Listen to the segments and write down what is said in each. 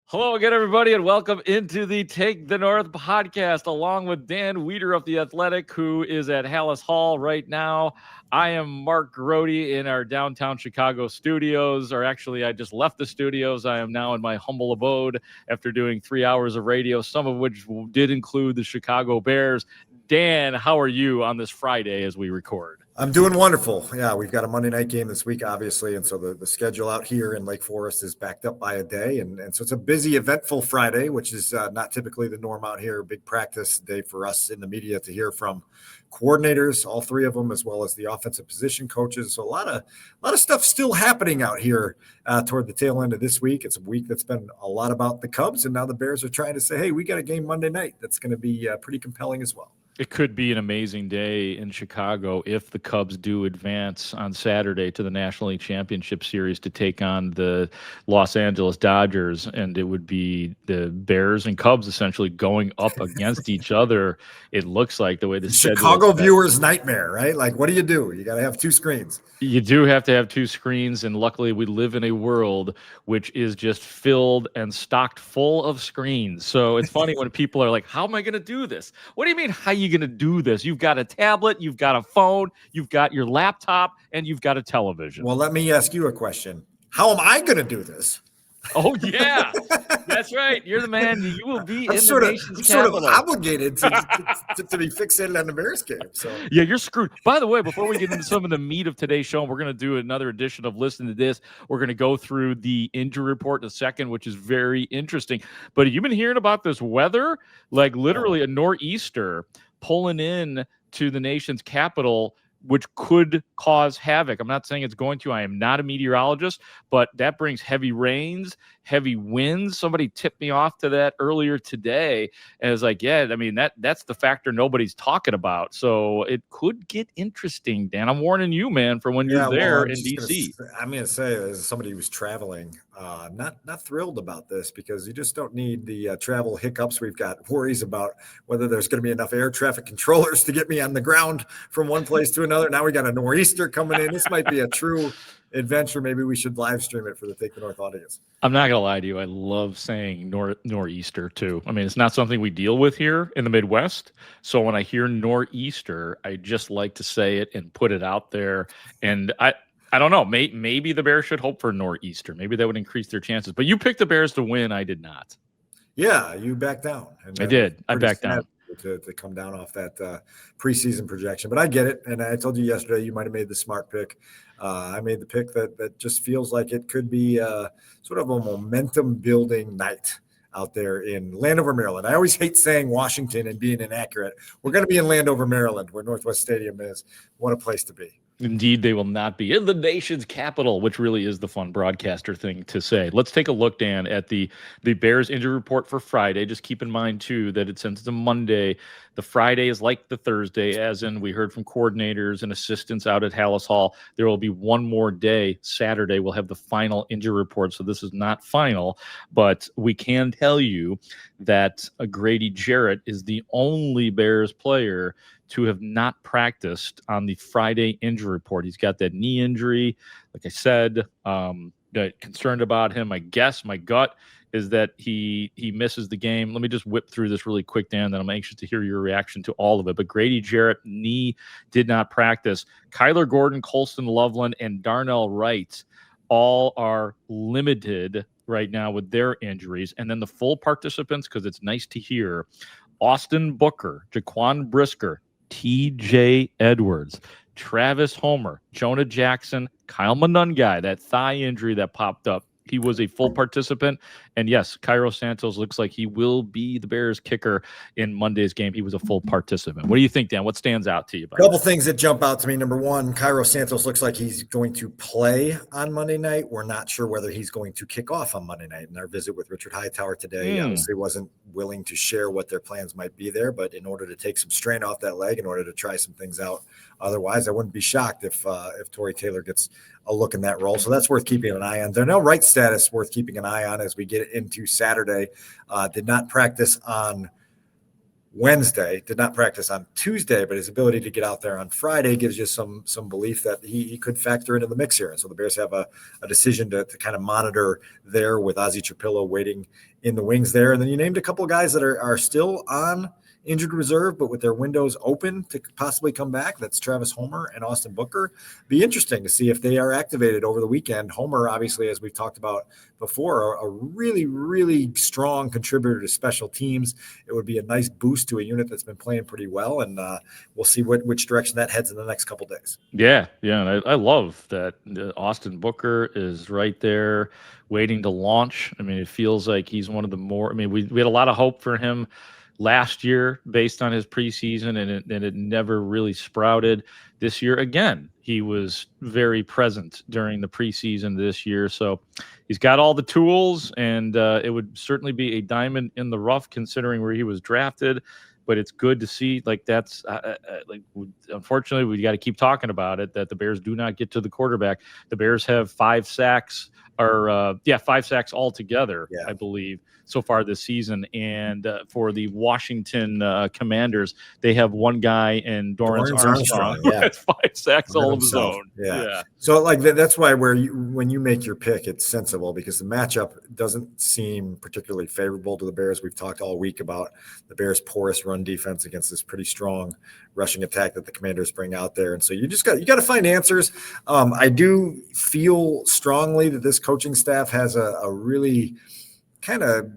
Hello again, everybody, and welcome into the Take the North podcast, along with Dan Wiederer of The Athletic, who is at Haugh right now. I am Mark Grote in our downtown Chicago studios, or actually, I just left the studios. I am now in my humble abode after doing 3 hours of radio, some of which did include the Chicago Bears. Dan, how are you on this Friday as we record? I'm doing wonderful. Yeah, we've got a Monday night game this week, obviously, and so the schedule out here in Lake Forest is backed up by a day, and so it's a busy, eventful Friday, which is not typically the norm out here. Big practice day for us in the media to hear from coordinators, all three of them, as well as the offensive position coaches. So a lot of stuff still happening out here toward the tail end of this week. It's a week that's been a lot about the Cubs, and now the Bears are trying to say, hey, we got a game Monday night that's going to be pretty compelling as well. It could be an amazing day in Chicago if the Cubs do advance on Saturday to the National League Championship Series to take on the Los Angeles Dodgers, and it would be the Bears and Cubs essentially going up against each other. It looks like the way the Chicago viewers' nightmare, right? Like, what do? You got to have two screens. You do have to have two screens, and luckily we live in a world which is just filled and stocked full of screens. So it's funny when people are like, how am I going to do this? What do you mean, how are you going to do this? You've got a tablet, you've got a phone, you've got your laptop, and you've got a television. Well, let me ask you a question. How am I going to do this? Oh, yeah. That's right. You're the man. You will be in the nation's capital. Sort of obligated to be fixated on the Bears game. So yeah, you're screwed. By the way, before we get into some of the meat of today's show, we're going to do another edition of Listen to This. We're going to go through the injury report in a second, which is very interesting. But you've been hearing about this weather, like literally a nor'easter pulling in to the nation's capital, which could cause havoc. I'm not saying it's going to. I am not a meteorologist, but that brings heavy rains, heavy winds. Somebody tipped me off to that earlier today, and it's like, yeah, I mean, that's the factor nobody's talking about. So it could get interesting, Dan. I'm warning you, man, for when you're there in D.C. I'm going to say, as somebody who's traveling, not thrilled about this, because you just don't need the travel hiccups. We've got worries about whether there's going to be enough air traffic controllers to get me on the ground from one place to another. Now we got a nor'easter coming in. This might be a true adventure. Maybe we should live stream it for the Take the North audience. I'm not gonna lie to you. I love saying nor'easter too. I mean, it's not something we deal with here in the Midwest. So when I hear nor'easter, I just like to say it and put it out there. And I don't know. Maybe the Bears should hope for nor'easter. Maybe that would increase their chances. But you picked the Bears to win. I did not. Yeah, you backed down. I did. I backed down. To come down off that preseason projection. But I get it. And I told you yesterday you might have made the smart pick. I made the pick that just feels like it could be sort of a momentum-building night out there in Landover, Maryland. I always hate saying Washington and being inaccurate. We're going to be in Landover, Maryland, where Northwest Stadium is. What a place to be. Indeed, they will not be in the nation's capital, which really is the fun broadcaster thing to say. Let's take a look, Dan, at the Bears injury report for Friday. Just keep in mind, too, that since it's a Monday, the Friday is like the Thursday, as in we heard from coordinators and assistants out at Haugh. There will be one more day. Saturday, we'll have the final injury report, so this is not final. But we can tell you that Grady Jarrett is the only Bears player to have not practiced on the Friday injury report. He's got that knee injury. Like I said, concerned about him. I guess my gut is that he misses the game. Let me just whip through this really quick, Dan, then I'm anxious to hear your reaction to all of it. But Grady Jarrett, knee, did not practice. Kyler Gordon, Colston Loveland, and Darnell Wright all are limited right now with their injuries. And then the full participants, because it's nice to hear, Austin Booker, Jaquan Brisker, TJ Edwards, Travis Homer, Jonah Jackson, Kyle Monungai, that thigh injury that popped up. He was a full participant. And yes, Cairo Santos looks like he will be the Bears kicker in Monday's game. He was a full participant. What do you think, Dan? What stands out to you? A couple things that jump out to me. Number one, Cairo Santos looks like he's going to play on Monday night. We're not sure whether he's going to kick off on Monday night. In our visit with Richard Hightower today, obviously wasn't willing to share what their plans might be there, but in order to take some strain off that leg, in order to try some things out, otherwise I wouldn't be shocked if Torrey Taylor gets a look in that role. So that's worth keeping an eye on. Darnell Wright's status worth keeping an eye on as we get into Saturday. Did not practice on Wednesday, did not practice on Tuesday, but his ability to get out there on Friday gives you some belief that he could factor into the mix here. And so the Bears have a decision to kind of monitor there with Ozzie Trapillo waiting in the wings there. And then you named a couple of guys that are still on injured reserve, but with their windows open to possibly come back. That's Travis Homer and Austin Booker. Be interesting to see if they are activated over the weekend. Homer, obviously, as we've talked about before, a really, really strong contributor to special teams. It would be a nice boost to a unit that's been playing pretty well, and we'll see which direction that heads in the next couple of days. Yeah, and I love that Austin Booker is right there waiting to launch. I mean, it feels like he's one of the more – I mean, we had a lot of hope for him last year based on his preseason, and it never really sprouted. This year, again, he was very present during the preseason this year. So he's got all the tools, and it would certainly be a diamond in the rough considering where he was drafted. But it's good to see, like, that's unfortunately, we got to keep talking about it, that the Bears do not get to the quarterback. The Bears have 5 sacks or 5 sacks altogether, I believe, so far this season. And for the Washington Commanders, they have one guy in Dorrance Armstrong who has 5 sacks all of his own. Yeah. So like that's why when you make your pick, it's sensible because the matchup doesn't seem particularly favorable to the Bears. We've talked all week about the Bears' porous run defense against this pretty strong rushing attack that the Commanders bring out there. And so you got to find answers. I do feel strongly that this coaching staff has a really kind of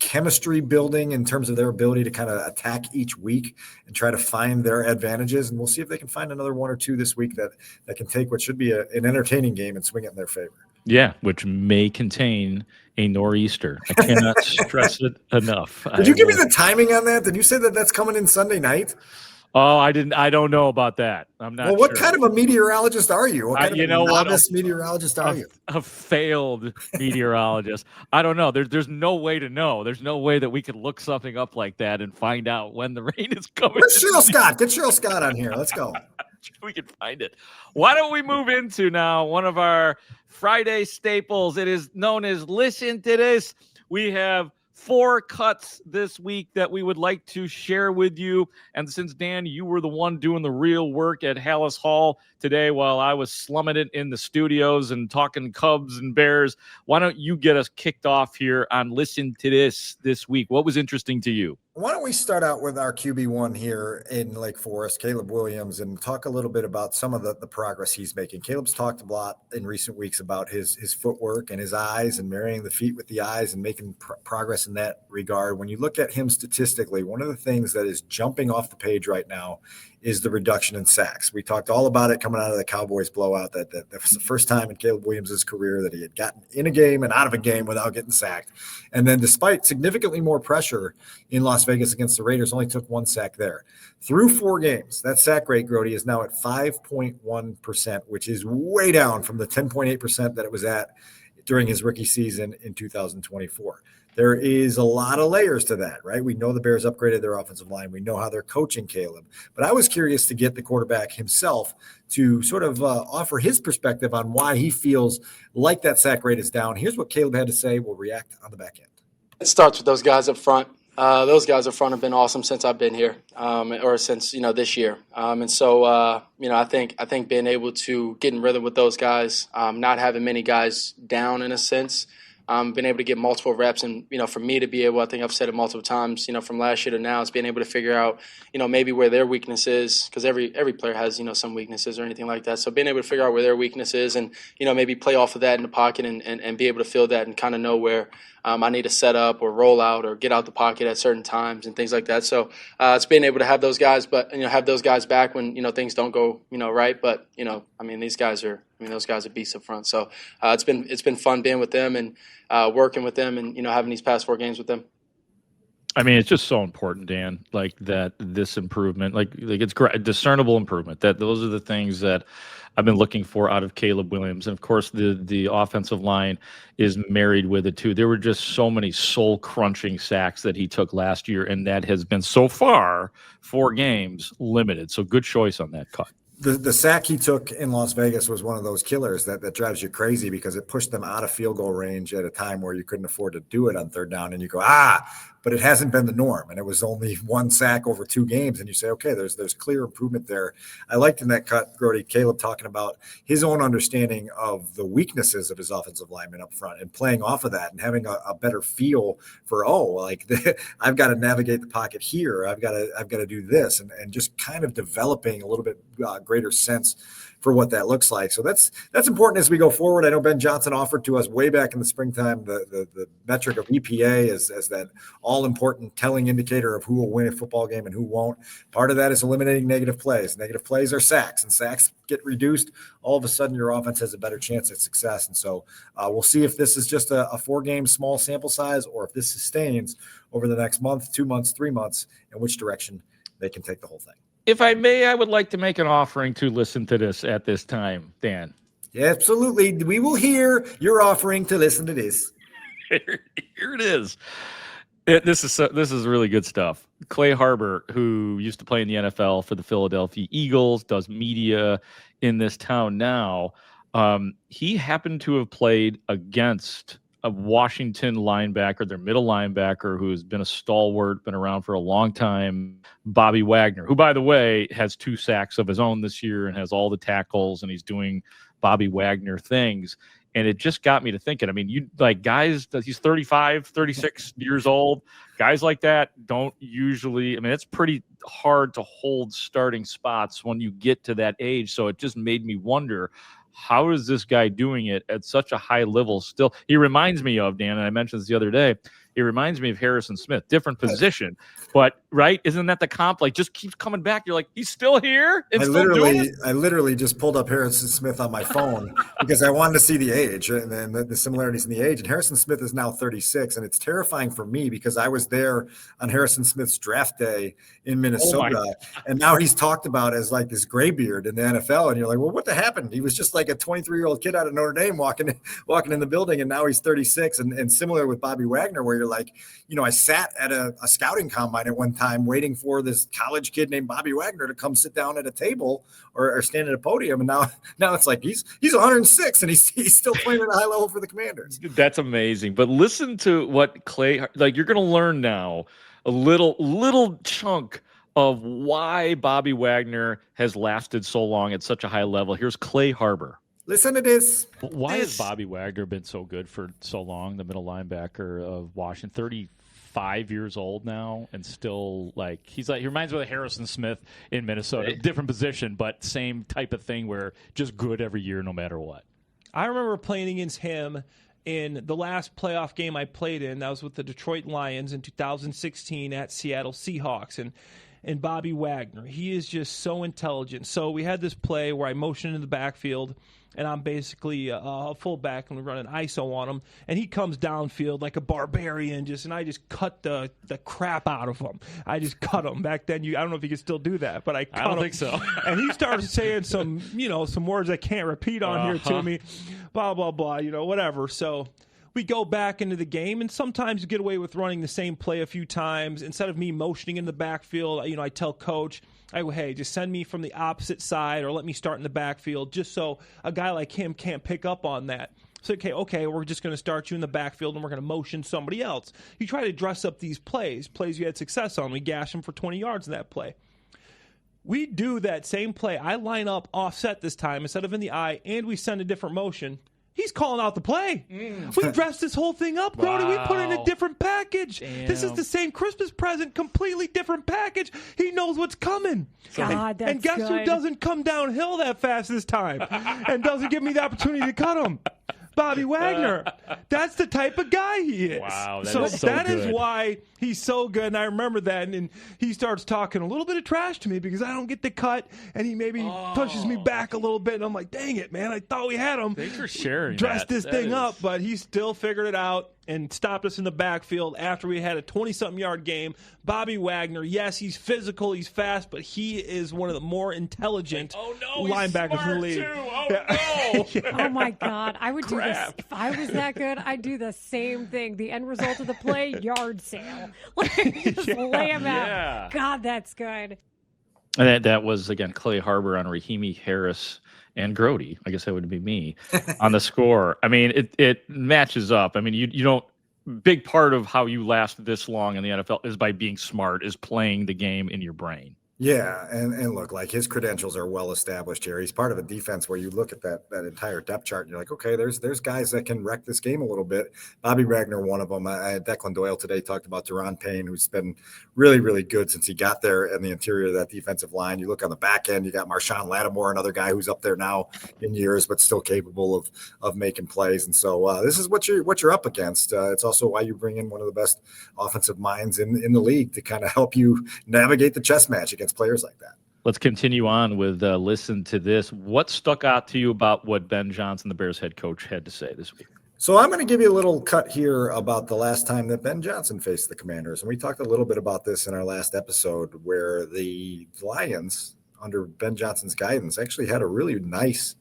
chemistry building in terms of their ability to kind of attack each week and try to find their advantages. And we'll see if they can find another 1 or 2 this week that can take what should be an entertaining game and swing it in their favor. Yeah, which may contain a nor'easter. I cannot stress it enough. Did you give me the timing on that? Did you say that that's coming in Sunday night? Oh, I didn't. I don't know about that. I'm not. Well, what kind of a meteorologist are you? What kind of a novice meteorologist are you? A failed meteorologist. I don't know. There's no way to know. There's no way that we could look something up like that and find out when the rain is coming. Let's Cheryl Scott. Get Cheryl Scott on here. Let's go. We can find it. Why don't we move into now one of our Friday staples? It is known as Listen to This. We have 4 cuts this week that we would like to share with you. And since, Dan, you were the one doing the real work at Haugh today while I was slumming it in the studios and talking Cubs and Bears, why don't you get us kicked off here on Listen to This week? What was interesting to you? Why don't we start out with our QB1 here in Lake Forest, Caleb Williams, and talk a little bit about some of the progress he's making. Caleb's talked a lot in recent weeks about his footwork and his eyes and marrying the feet with the eyes and making progress in that regard. When you look at him statistically, one of the things that is jumping off the page right now is the reduction in sacks. We talked all about it coming out of the Cowboys blowout, that was the first time in Caleb Williams' career that he had gotten in a game and out of a game without getting sacked. And then despite significantly more pressure in Las Vegas against the Raiders, only took 1 sack there. Through 4 games, that sack rate, Grote, is now at 5.1%, which is way down from the 10.8% that it was at during his rookie season in 2024. There is a lot of layers to that, right? We know the Bears upgraded their offensive line. We know how they're coaching Caleb. But I was curious to get the quarterback himself to sort of offer his perspective on why he feels like that sack rate is down. Here's what Caleb had to say. We'll react on the back end. It starts with those guys up front. Those guys up front have been awesome since I've been here, or since this year. And so I think being able to get in rhythm with those guys, not having many guys down in a sense. Been able to get multiple reps, and for me to be able, I think I've said it multiple times, from last year to now, it's being able to figure out, maybe where their weakness is, because every player has some weaknesses or anything like that. So being able to figure out where their weakness is, and maybe play off of that in the pocket, and be able to feel that and kind of know where I need to set up or roll out or get out the pocket at certain times and things like that. So it's being able to have those guys, but have those guys back when things don't go right. But these guys are. Those guys are beasts up front. So it's been fun being with them and working with them and, having these past 4 games with them. It's just so important, Dan, like that this improvement, like it's great, discernible improvement, that those are the things that I've been looking for out of Caleb Williams. And of course, the offensive line is married with it too. There were just so many soul crunching sacks that he took last year. And that has been so far 4 games limited. So good choice on that cut. The sack he took in Las Vegas was one of those killers that drives you crazy because it pushed them out of field goal range at a time where you couldn't afford to do it on 3rd down. And you go, but but it hasn't been the norm. And it was only 1 sack over 2 games. And you say, okay, there's clear improvement there. I liked in that cut, Grote, Caleb talking about his own understanding of the weaknesses of his offensive lineman up front and playing off of that and having a better feel for, I've got to navigate the pocket here. I've got to do this, and just kind of developing a little bit greater sense for what that looks like. So that's important as we go forward. I know Ben Johnson offered to us way back in the springtime the metric of EPA as that all-important telling indicator of who will win a football game and who won't. Part of that is eliminating negative plays. Negative plays are sacks, and sacks get reduced. All of a sudden, your offense has a better chance at success. And so we'll see if this is just a 4-game small sample size or if this sustains over the next month, 2 months, 3 months, and which direction they can take the whole thing. If I may, I would like to make an offering to listen to this at this time, Dan. Yeah, absolutely. We will hear your offering to listen to this. Here it is. This is really good stuff. Clay Harbor, who used to play in the NFL for the Philadelphia Eagles, does media in this town now. He happened to have played against a Washington linebacker, their middle linebacker, who has been a stalwart, been around for a long time, Bobby Wagner, who, by the way, has 2 sacks of his own this year and has all the tackles, and he's doing Bobby Wagner things. And it just got me to thinking, I mean, you like guys, he's 35, 36 years old. Guys like that don't usually, I mean, it's pretty hard to hold starting spots when you get to that age. So it just made me wonder, how is this guy doing it at such a high level still? He reminds me of, Dan, and I mentioned this the other day, he reminds me of Harrison Smith, different position, but right? Isn't that the comp? Like, just keeps coming back. You're like, he's still here? I literally just pulled up Harrison Smith on my phone because I wanted to see the age and then the similarities in the age. And Harrison Smith is now 36, and it's terrifying for me because I was there on Harrison Smith's draft day in Minnesota, and now he's talked about as like this graybeard in the NFL. And you're like, well, what happened? He was just like a 23-year-old kid out of Notre Dame walking in the building, and now he's 36. And similar with Bobby Wagner, where you're like, I sat at a scouting combine at one time waiting for this college kid named Bobby Wagner to come sit down at a table or stand at a podium. And now it's like he's 106 and he's still playing at a high level for the Commanders. That's amazing. But listen to what Clay, like, you're going to learn now a little chunk of why Bobby Wagner has lasted so long at such a high level. Here's Clay Harbor. Listen to this. Why has Bobby Wagner been so good for so long, the middle linebacker of Washington? 35 years old now, and still he reminds me of Harrison Smith in Minnesota. Different position, but same type of thing where just good every year no matter what. I remember playing against him in the last playoff game I played in. That was with the Detroit Lions in 2016 at Seattle Seahawks. And Bobby Wagner, he is just so intelligent. So we had this play where I motioned in the backfield, and I'm basically a fullback, and we run an ISO on him, and he comes downfield like a barbarian, and I just cut the crap out of him. I just cut him. Back then, I don't know if you could still do that, but I cut him. I don't think so. And he started saying some words I can't repeat on here to me, blah, blah, blah, whatever. So we go back into the game, and sometimes you get away with running the same play a few times. Instead of me motioning in the backfield, I tell coach, I go, hey, just send me from the opposite side or let me start in the backfield just so a guy like him can't pick up on that. So, okay, we're just going to start you in the backfield and we're going to motion somebody else. You try to dress up these plays you had success on. We gash them for 20 yards in that play. We do that same play. I line up offset this time instead of in the eye, and we send a different motion. He's calling out the play. We dressed this whole thing up, Grote. Wow. We put in a different package. Damn. This is the same Christmas present, completely different package. He knows what's coming. God, that's and guess good. who doesn't come downhill that fast this time and doesn't give me the opportunity to cut him? Bobby Wagner. That's the type of guy he is. Wow, that is good. why he's so good. And I remember that. And he starts talking a little bit of trash to me because I don't get the cut. And he maybe pushes me back a little bit. And I'm like, dang it, man. I thought we had him. Thanks for sharing Dressed that. this That thing is- up, but he still figured it out and stopped us in the backfield after we had a 20-something yard game. Bobby Wagner, yes, he's physical, he's fast, but he is one of the more intelligent linebackers in the league. Oh my God. I would do this. Crap. If I was that good, I'd do the same thing. The end result of the play, yard sale. Just lay him out. Yeah. God, that's good. And that was, again, Clay Harbor on Rahimi, Harris, and Grote. I guess that would be me on the score. I mean, it matches up. I mean, you don't big part of how you last this long in the NFL is by being smart, is playing the game in your brain. Yeah, and look, like his credentials are well established here. He's part of a defense where you look at that entire depth chart and you're like, okay, there's guys that can wreck this game a little bit. Bobby Wagner, one of them. Declan Doyle today talked about Deron Payne, who's been really, really good since he got there in the interior of that defensive line. You look on the back end, you got Marshawn Lattimore, another guy who's up there now in years, but still capable of making plays. And so this is what you're up against. It's also why you bring in one of the best offensive minds in the league to kind of help you navigate the chess match against players like that. Let's continue on with listen to this. What stuck out to you about what Ben Johnson, the Bears head coach, had to say this week? So I'm going to give you a little cut here about the last time that Ben Johnson faced the Commanders. And we talked a little bit about this in our last episode, where the Lions, under Ben Johnson's guidance, actually had a really nice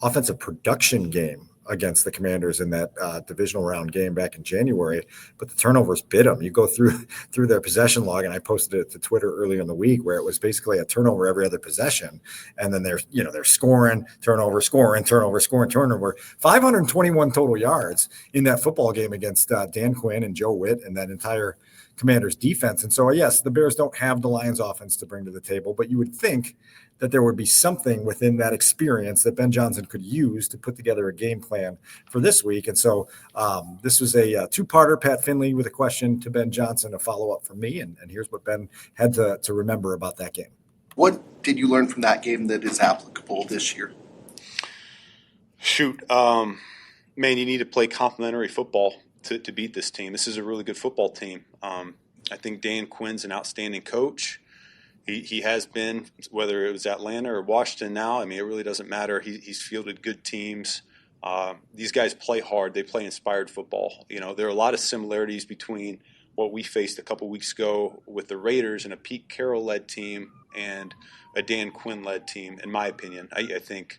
offensive production game against the Commanders in that divisional round game back in January, but the turnovers bit them. You go through their possession log, and I posted it to Twitter earlier in the week, where it was basically a turnover every other possession, and then they're scoring, turnover, scoring, turnover, scoring, turnover. 521 total yards in that football game against Dan Quinn and Joe Witt and that entire Commanders defense. And so, yes, the Bears don't have the Lions offense to bring to the table, but you would think that there would be something within that experience that Ben Johnson could use to put together a game plan for this week. And so this was a two-parter. Pat Finley with a question to Ben Johnson, a follow-up from me. And here's what Ben had to remember about that game. What did you learn from that game that is applicable this year? Shoot, man, you need to play complementary football to beat this team. This is a really good football team. I think Dan Quinn's an outstanding coach. He has been, whether it was Atlanta or Washington now. I mean, it really doesn't matter. He's fielded good teams. These guys play hard. They play inspired football. There are a lot of similarities between what we faced a couple weeks ago with the Raiders and a Pete Carroll-led team and a Dan Quinn-led team, in my opinion. I think,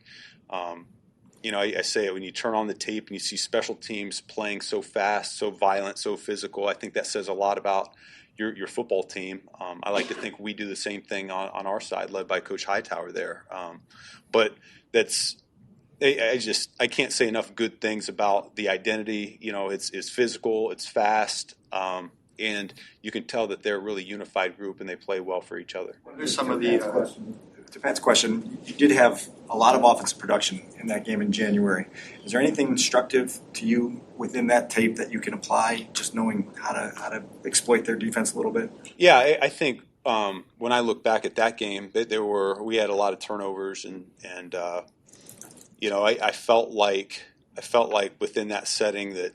I say it, when you turn on the tape and you see special teams playing so fast, so violent, so physical, I think that says a lot about your football team. I like to think we do the same thing on our side, led by Coach Hightower there. But I can't say enough good things about the identity. It's physical, it's fast, and you can tell that they're a really unified group and they play well for each other. There's some of the defense question. You did have a lot of offensive production in that game in January. Is there anything instructive to you within that tape that you can apply, just knowing how to exploit their defense a little bit? Yeah, I think when I look back at that game, we had a lot of turnovers, and I felt like within that setting that,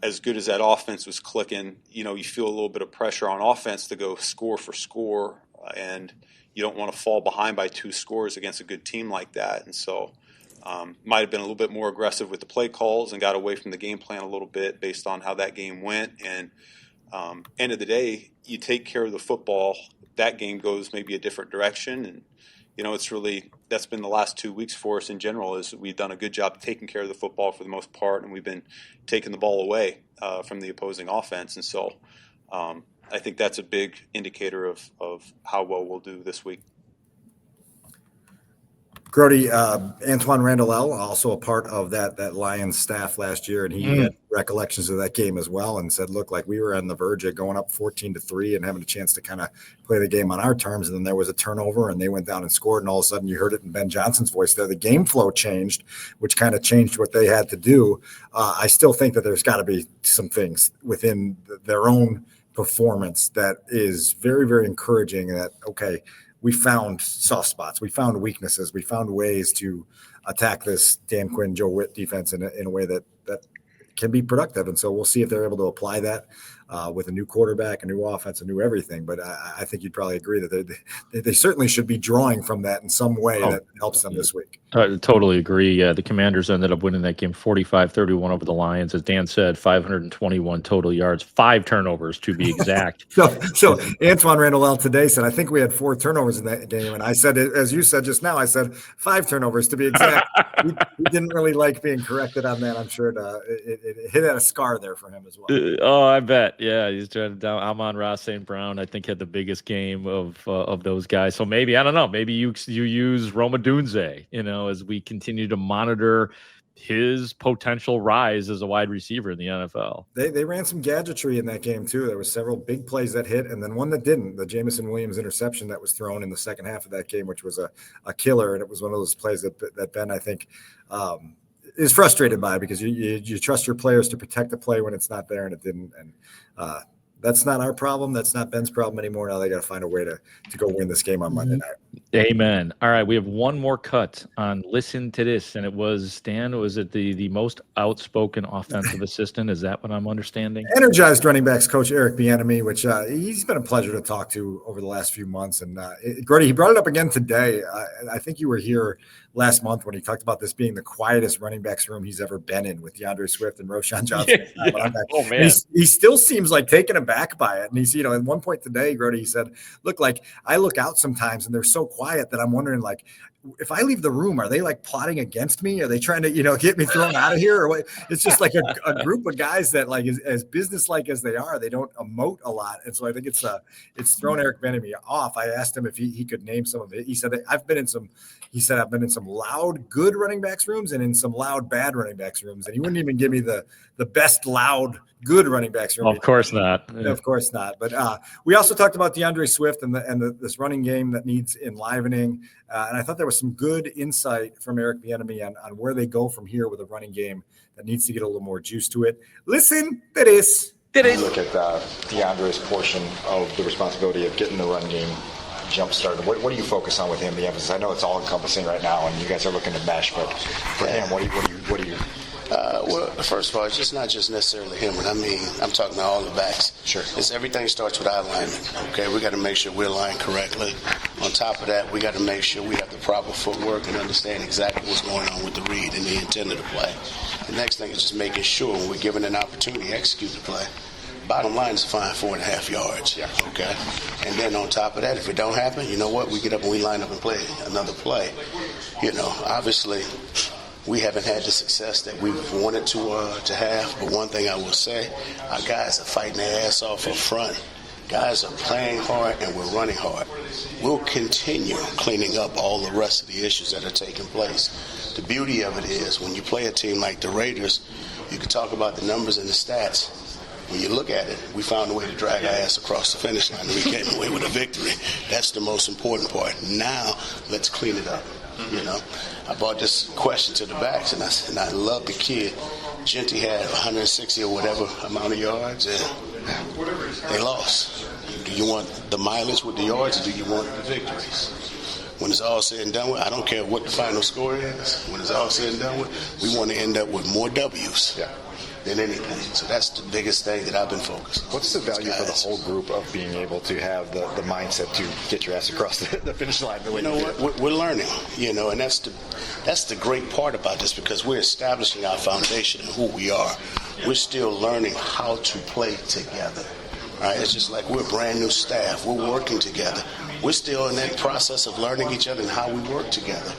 as good as that offense was clicking, you feel a little bit of pressure on offense to go score for score, and you don't want to fall behind by 2 scores against a good team like that. And so might have been a little bit more aggressive with the play calls and got away from the game plan a little bit based on how that game went. And end of the day, you take care of the football, that game goes maybe a different direction. And, that's been the last 2 weeks for us in general, is we've done a good job taking care of the football for the most part, and we've been taking the ball away from the opposing offense. And so I think that's a big indicator of how well we'll do this week. Grote, Antoine Randall, also a part of that Lions staff last year, and he had recollections of that game as well, and said, look, like we were on the verge of going up 14-3 and having a chance to kind of play the game on our terms, and then there was a turnover, and they went down and scored, and all of a sudden you heard it in Ben Johnson's voice there. The game flow changed, which kind of changed what they had to do. I still think that there's got to be some things within their own performance that is very, very encouraging, that, okay, we found soft spots, we found weaknesses, we found ways to attack this Dan Quinn, Joe Witt defense in a way that can be productive. And so we'll see if they're able to apply that with a new quarterback, a new offense, a new everything. But I think you'd probably agree that they certainly should be drawing from that in some way that helps them this week. I totally agree. The Commanders ended up winning that game 45-31 over the Lions. As Dan said, 521 total yards, 5 turnovers to be exact. So Antoine Randall today said, I think we had 4 turnovers in that game. And I said, as you said just now, I said 5 turnovers to be exact. he didn't really like being corrected on that. I'm sure it hit at a scar there for him as well. I bet. Yeah, he's trying to down. Amon-Ra St. Brown, I think, had the biggest game of those guys. So maybe, I don't know, maybe you use Roma Dunze, as we continue to monitor his potential rise as a wide receiver in the NFL. They ran some gadgetry in that game too. There was several big plays that hit, and then one that didn't. The Jamison Williams interception that was thrown in the second half of that game, which was a killer, and it was one of those plays that Ben, I think, is frustrated by, because you trust your players to protect the play when it's not there, and it didn't. And that's not our problem. That's not Ben's problem anymore. Now they got to find a way to go win this game on Monday night. Amen. All right, we have one more cut on Listen to This, and it was, Stan, was it the most outspoken offensive assistant? Is that what I'm understanding? Energized running backs coach Eric Bieniemy, which he's been a pleasure to talk to over the last few months. And Grote, he brought it up again today. I think you were here last month when he talked about this being the quietest running backs room he's ever been in, with DeAndre Swift and Roschon Johnson. Yeah. Oh, man. He still seems like taken aback by it. And he's, at one point today, Grote, he said, look, like I look out sometimes and they're so quiet that I'm wondering, like, if I leave the room, are they like plotting against me? Are they trying to, get me thrown out of here? Or what? It's just like a group of guys that, like, as business-like as they are, they don't emote a lot. And so I think it's thrown Eric Bieniemy off. I asked him if he could name some of it. He said, I've been in some loud, good running backs rooms and in some loud, bad running backs rooms. And he wouldn't even give me the best loud, good running backs room. Of course not. Yeah. Of course not. But we also talked about DeAndre Swift and this running game that needs enlivening. And I thought there was some good insight from Eric Bieniemy on where they go from here with a running game that needs to get a little more juice to it. Listen to this. Look at DeAndre's portion of the responsibility of getting the run game jump started. What do you focus on with him, the emphasis? I know it's all encompassing right now, and you guys are looking to mesh, but for him, what do you? Well, first of all, it's just not just necessarily him. What I mean, I'm talking to all the backs. Sure. It's everything starts with our alignment. Okay, we got to make sure we're aligned correctly. On top of that, we got to make sure we have the proper footwork and understand exactly what's going on with the read and the intent of the play. The next thing is just making sure when we're given an opportunity to execute the play, bottom line is to find 4.5 yards. Yeah. Okay. And then on top of that, if it don't happen, you know what? We get up and we line up and play another play. Obviously, we haven't had the success that we wanted to have. But one thing I will say, our guys are fighting their ass off up front. Guys are playing hard and we're running hard. We'll continue cleaning up all the rest of the issues that are taking place. The beauty of it is when you play a team like the Raiders, you can talk about the numbers and the stats. When you look at it, we found a way to drag our ass across the finish line and we came away with a victory. That's the most important part. Now, let's clean it up. I brought this question to the backs, and I love the kid. Genty had 160 or whatever amount of yards, and they lost. Do you want the mileage with the yards, or do you want the victories? When it's all said and done with, I don't care what the final score is. When it's all said and done with, we want to end up with more W's. Than anything. So that's the biggest thing that I've been focused on. What's the value for the whole group of being able to have the mindset to get your ass across the finish line? We're learning, and that's the great part about this, because we're establishing our foundation and who we are. We're still learning how to play together. Right? It's just like we're a brand new staff. We're working together. We're still in that process of learning each other and how we work together.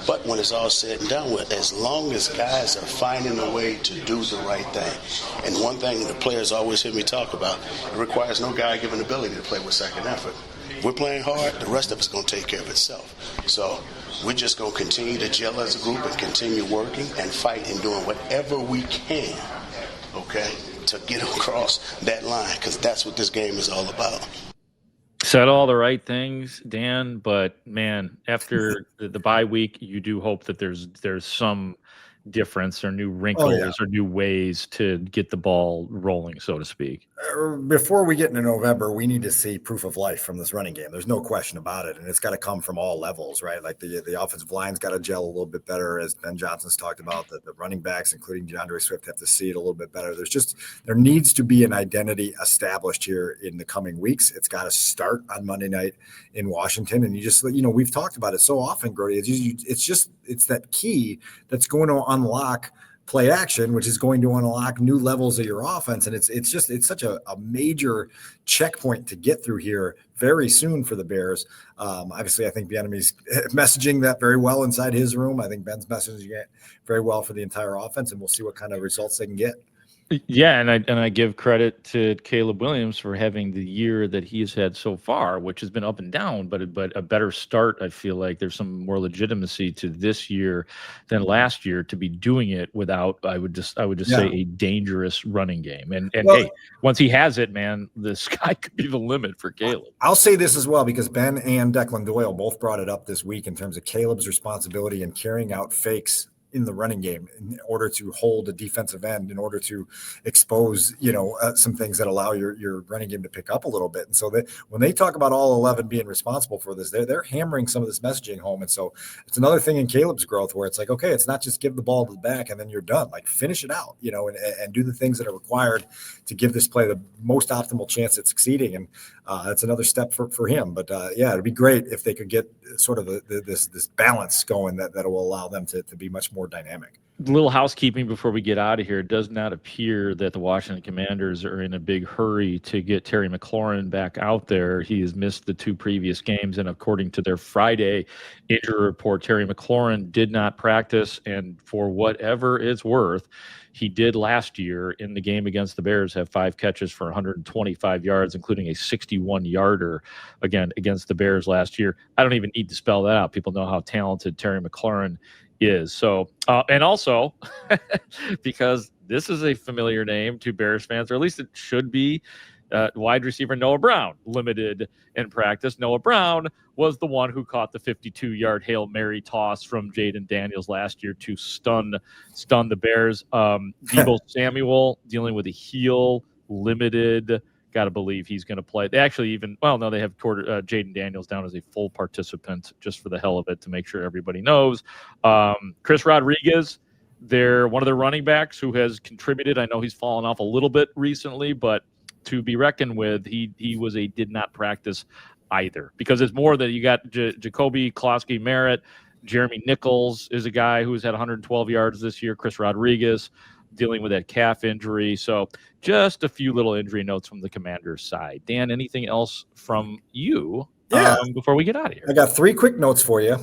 But when it's all said and done with, as long as guys are finding a way to do the right thing, and one thing the players always hear me talk about, it requires no guy given the ability to play with second effort. We're playing hard, the rest of it's going to take care of itself. So we're just going to continue to gel as a group and continue working and fight and doing whatever we can, okay, to get across that line, because that's what this game is all about. Said all the right things, Dan, but man, after the bye week, you do hope that there's some difference or new wrinkles or new ways to get the ball rolling, so to speak. Before we get into November, we need to see proof of life from this running game. There's no question about it, and it's got to come from all levels, right? Like the offensive line's got to gel a little bit better, as Ben Johnson's talked about. The running backs, including DeAndre Swift, have to see it a little bit better. There needs to be an identity established here in the coming weeks. It's got to start on Monday night in Washington, and we've talked about it so often, Grote. It's that key that's going to unlock play action, which is going to unlock new levels of your offense. And it's such a major checkpoint to get through here very soon for the Bears. Obviously, I think Bieniemy's messaging that very well inside his room. I think Ben's messaging it very well for the entire offense, and we'll see what kind of results they can get. Yeah, and I give credit to Caleb Williams for having the year that he has had so far, which has been up and down, but a better start. I feel like there's some more legitimacy to this year than last year to be doing it without. I would just say a dangerous running game. And hey, once he has it, man, the sky could be the limit for Caleb. I'll say this as well because Ben and Declan Doyle both brought it up this week in terms of Caleb's responsibility in carrying out fakes in the running game in order to hold a defensive end, in order to expose, some things that allow your running game to pick up a little bit. And so that when they talk about all 11 being responsible for this, they're hammering some of this messaging home. And so it's another thing in Caleb's growth where it's like, okay, it's not just give the ball to the back and then you're done. Like finish it out, and do the things that are required to give this play the most optimal chance at succeeding. And that's another step for him. But it'd be great if they could get sort of this balance going that will allow them to be much more dynamic. A little housekeeping before we get out of here. It does not appear that the Washington Commanders are in a big hurry to get Terry McLaurin back out there. He has missed the 2 previous games, and according to their Friday injury report, Terry McLaurin did not practice, and for whatever it's worth, he did last year in the game against the Bears have 5 catches for 125 yards, including a 61-yarder again against the Bears last year. I don't even need to spell that out. People know how talented Terry McLaurin is. So, and also because this is a familiar name to Bears fans, or at least it should be, wide receiver Noah Brown, limited in practice. Noah Brown was the one who caught the 52-yard Hail Mary toss from Jaden Daniels last year to stun the Bears. Deebo Samuel dealing with a heel, limited. Got to believe he's going to play. They actually they have Jaden Daniels down as a full participant just for the hell of it to make sure everybody knows. Chris Rodriguez, one of their running backs who has contributed. I know he's fallen off a little bit recently, but to be reckoned with, he did not practice either, because it's more that you got Jacoby Klosky Merritt, Jeremy Nichols is a guy who's had 112 yards this year. Chris Rodriguez dealing with that calf injury. So just a few little injury notes from the Commanders side. Dan, anything else from you before we get out of here? I got 3 quick notes for you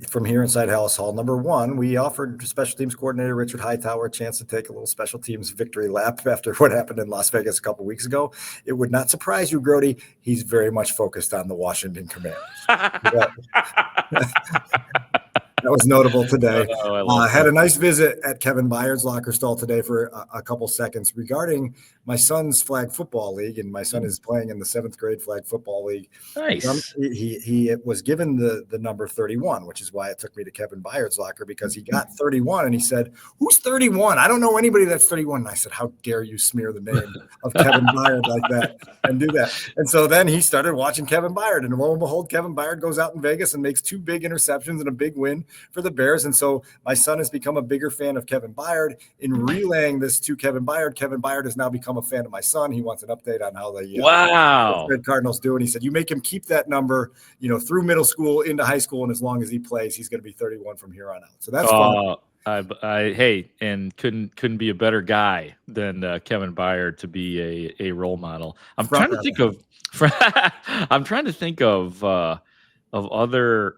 from here inside Hallis Hall. Number 1, we offered special teams coordinator Richard Hightower a chance to take a little special teams victory lap after what happened in Las Vegas a couple weeks ago. It would not surprise you, Grote, he's very much focused on the Washington Commanders. That was notable today. I had a nice visit at Kevin Byard's locker stall today for a couple seconds regarding my son's flag football league, and my son is playing in the 7th grade flag football league. Nice. He was given the number 31, which is why it took me to Kevin Byard's locker, because he got 31, and he said, "Who's 31? I don't know anybody that's 31." And I said, "How dare you smear the name of Kevin Byard like that and do that?" And so then he started watching Kevin Byard, and lo and behold, Kevin Byard goes out in Vegas and makes 2 big interceptions and a big win for the Bears. And so my son has become a bigger fan of Kevin Byard. In relaying this to Kevin Byard has now become a fan of my son. He wants an update on how the Red Cardinals do. And he said, you make him keep that number, through middle school into high school. And as long as he plays, he's going to be 31 from here on out. So that's fun. And couldn't be a better guy than Kevin Byard to be a role model. I'm trying to think of other.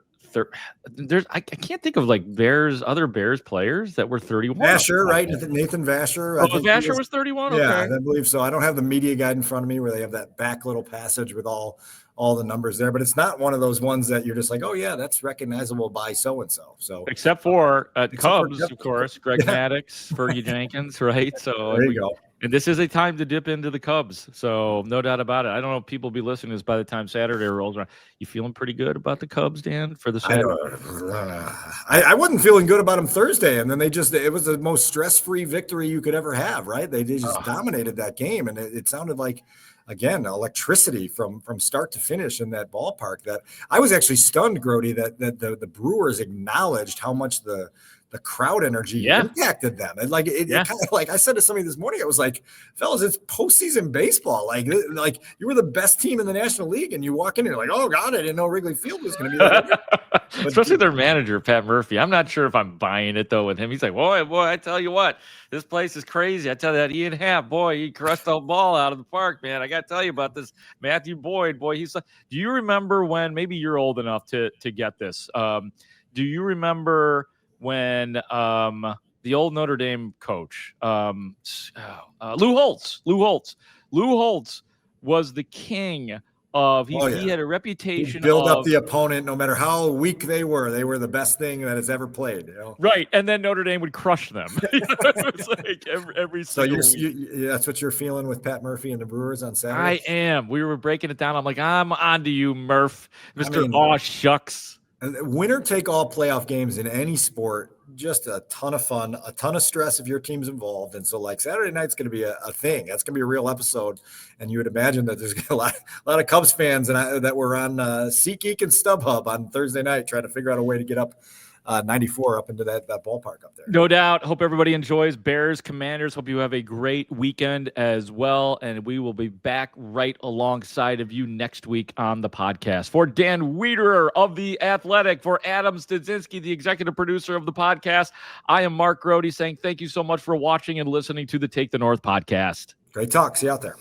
I can't think of other Bears players that were 31. Vasher, right? Nathan Vasher. Vasher was 31. Yeah, okay. I believe so. I don't have the media guide in front of me where they have that back little passage with all the numbers there, but it's not one of those ones that you're just like, oh yeah, that's recognizable by so and so. So except for Cubs, of course, Greg Maddux, Fergie Jenkins, right? So there you go. And this is a time to dip into the Cubs, so no doubt about it. I don't know if people will be listening to this by the time Saturday rolls around. You feeling pretty good about the Cubs, Dan, for the Saturday? I wasn't feeling good about them Thursday, and then it was the most stress-free victory you could ever have, right? They just dominated that game, and it sounded like, again, electricity from start to finish in that ballpark. That I was actually stunned, Grote, that the Brewers acknowledged how much the crowd energy impacted them. And it kind of like I said to somebody this morning, I was like, fellas, it's postseason baseball. Like you were the best team in the National League, and you walk in and you're like, oh God, I didn't know Wrigley Field was going to be that. Especially their manager, Pat Murphy. I'm not sure if I'm buying it though with him. He's like, boy, I tell you what, this place is crazy. I tell you that Ian Happ, boy, he crushed the ball out of the park, man. I got to tell you about this Matthew Boyd, boy. Do you remember when, maybe you're old enough to get this? Do you remember when the old Notre Dame coach, Lou Holtz. Lou Holtz was the king of he had a reputation. He'd build up the opponent, no matter how weak they were. They were the best thing that has ever played. You know? Right, and then Notre Dame would crush them. It's like every single week. That's what you're feeling with Pat Murphy and the Brewers on Saturday. I am. We were breaking it down. I'm like, I'm on to you, Murph, Mr. Aw Shucks. Winner take all playoff games in any sport, just a ton of fun, a ton of stress if your team's involved. And so like Saturday night's going to be a thing. That's going to be a real episode. And you would imagine that there's a lot of Cubs fans that were on SeatGeek and StubHub on Thursday night trying to figure out a way to get up 94 up into that ballpark up there. No doubt. Hope everybody enjoys Bears Commanders. Hope you have a great weekend as well. And we will be back right alongside of you next week on the podcast. For Dan Wiederer of The Athletic, for Adam Studzinski, the executive producer of the podcast, I am Mark Grote saying thank you so much for watching and listening to the Take the North podcast. Great talk. See you out there.